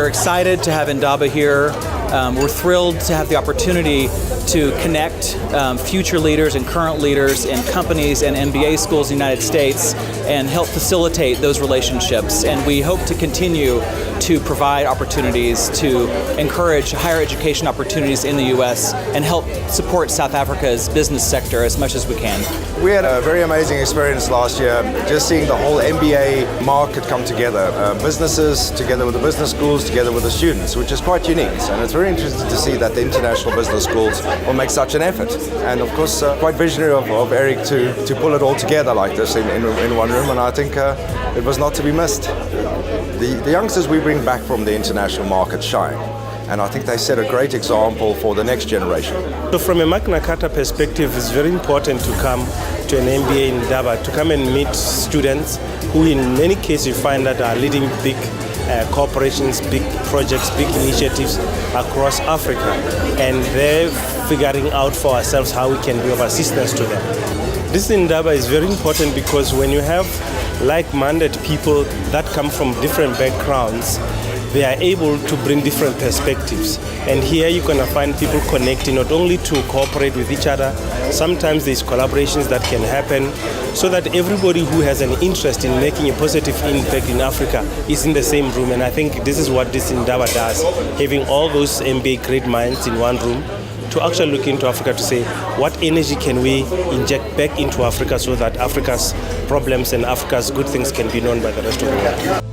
excited to have Indaba here. We're thrilled to have the opportunity to connect future leaders and current leaders in companies and MBA schools in the United States and help facilitate those relationships. And we hope to continue to provide opportunities to encourage higher education opportunities in the U.S. and help support South Africa's business sector as much as we can. We had a very amazing experience last year, just seeing the whole MBA market come together. Businesses together with the business schools, together with the students, which is quite unique. And it's very interesting to see that the international business schools will make such an effort. And of course, quite visionary of Eric to pull it all together like this in one room. And I think it was not to be missed. The youngsters we bring back from the international market shine. And I think they set a great example for the next generation. So from a Magna Carta perspective, it's very important to come to an MBA Indaba, to come and meet students who in many cases you find that are leading big corporations, big projects, big initiatives across Africa. And they're figuring out for ourselves how we can be of assistance to them. This Indaba is very important because when you have like-minded people that come from different backgrounds, they are able to bring different perspectives. And here you're going to find people connecting not only to cooperate with each other, sometimes there's collaborations that can happen so that everybody who has an interest in making a positive impact in Africa is in the same room. And I think this is what this Indaba does, having all those MBA great minds in one room to actually look into Africa to say what energy can we inject back into Africa so that Africa's problems and Africa's good things can be known by the rest of the world.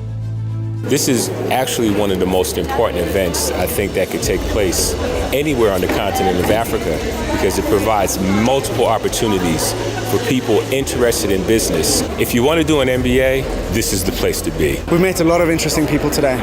This is actually one of the most important events I think that could take place anywhere on the continent of Africa because it provides multiple opportunities for people interested in business. If you want to do an MBA, this is the place to be. We've met a lot of interesting people today.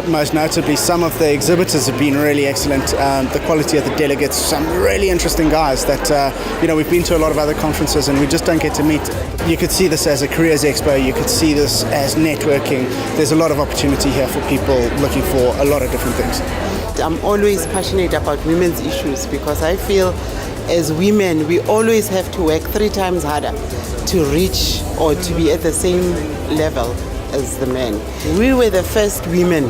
Most notably, some of the exhibitors have been really excellent. The quality of the delegates, some really interesting guys that, we've been to a lot of other conferences and we just don't get to meet. You could see this as a careers expo. You could see this as networking. There's a lot of opportunity here for people looking for a lot of different things. I'm always passionate about women's issues because I feel as women, we always have to work 3 times harder to reach or to be at the same level as the men. We were the first women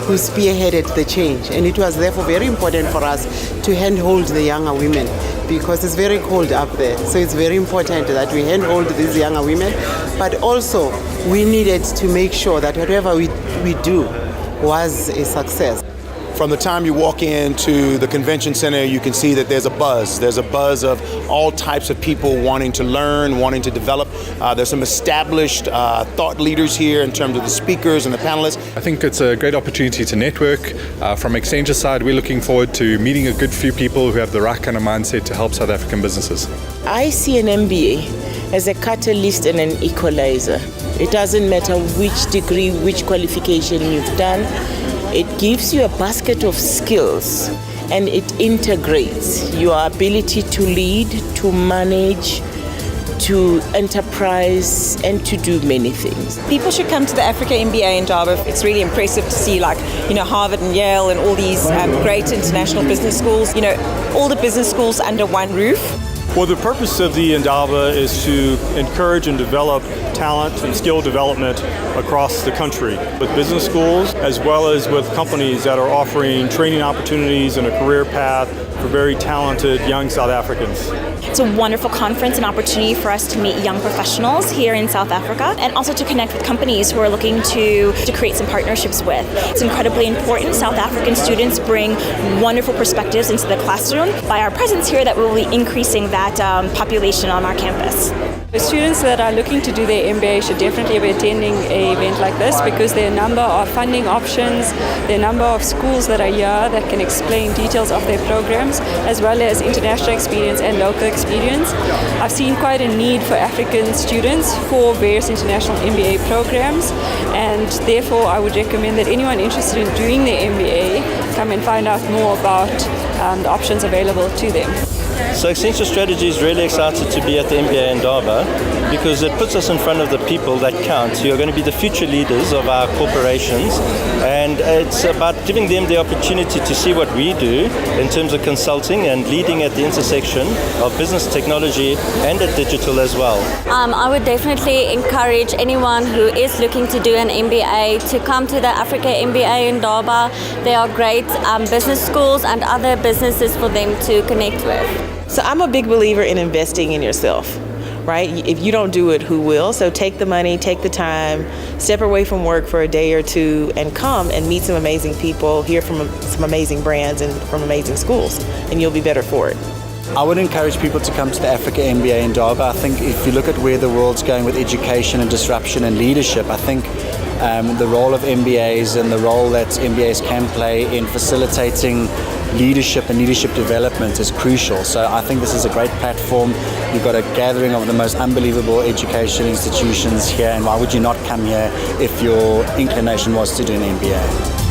who spearheaded the change, and it was therefore very important for us to handhold the younger women because it's very cold up there. So it's very important that we handhold these younger women, but also we needed to make sure that whatever we do was a success. From the time you walk into the convention center, you can see that there's a buzz. There's a buzz of all types of people wanting to learn, wanting to develop. There's some established thought leaders here in terms of the speakers and the panelists. I think it's a great opportunity to network. From Accenture's side, we're looking forward to meeting a good few people who have the right kind of mindset to help South African businesses. I see an MBA as a catalyst and an equalizer. It doesn't matter which degree, which qualification you've done. It gives you a basket of skills and it integrates your ability to lead, to manage, to enterprise, and to do many things. People should come to the Africa MBA Indaba. It's really impressive to see Harvard and Yale and all these great international business schools, all the business schools under one roof. Well, the purpose of the Indaba is to encourage and develop talent and skill development across the country with business schools as well as with companies that are offering training opportunities and a career path for very talented young South Africans. It's a wonderful conference, an opportunity for us to meet young professionals here in South Africa and also to connect with companies who are looking to create some partnerships with. It's incredibly important. South African students bring wonderful perspectives into the classroom. By our presence here, that will be increasing that population on our campus. The students that are looking to do their MBA should definitely be attending an event like this because there are a number of funding options, there are a number of schools that are here that can explain details of their programs as well as international experience and local experience. I've seen quite a need for African students for various international MBA programs, and therefore I would recommend that anyone interested in doing their MBA come and find out more about the options available to them. So Accenture Strategy is really excited to be at the MBA Indaba because it puts us in front of the people that count, who are going to be the future leaders of our corporations, and it's about giving them the opportunity to see what we do in terms of consulting and leading at the intersection of business, technology and at digital as well. I would definitely encourage anyone who is looking to do an MBA to come to the Africa MBA Indaba. There are great business schools and other businesses for them to connect with. So I'm a big believer in investing in yourself, right? If you don't do it, who will? So take the money, take the time, step away from work for a day or two and come and meet some amazing people, hear from some amazing brands and from amazing schools, and you'll be better for it. I would encourage people to come to the Africa MBA Indaba. I think if you look at where the world's going with education and disruption and leadership, I think the role of MBAs and the role that MBAs can play in facilitating leadership and leadership development is crucial. So I think this is a great platform. You've got a gathering of the most unbelievable education institutions here, and why would you not come here if your inclination was to do an MBA?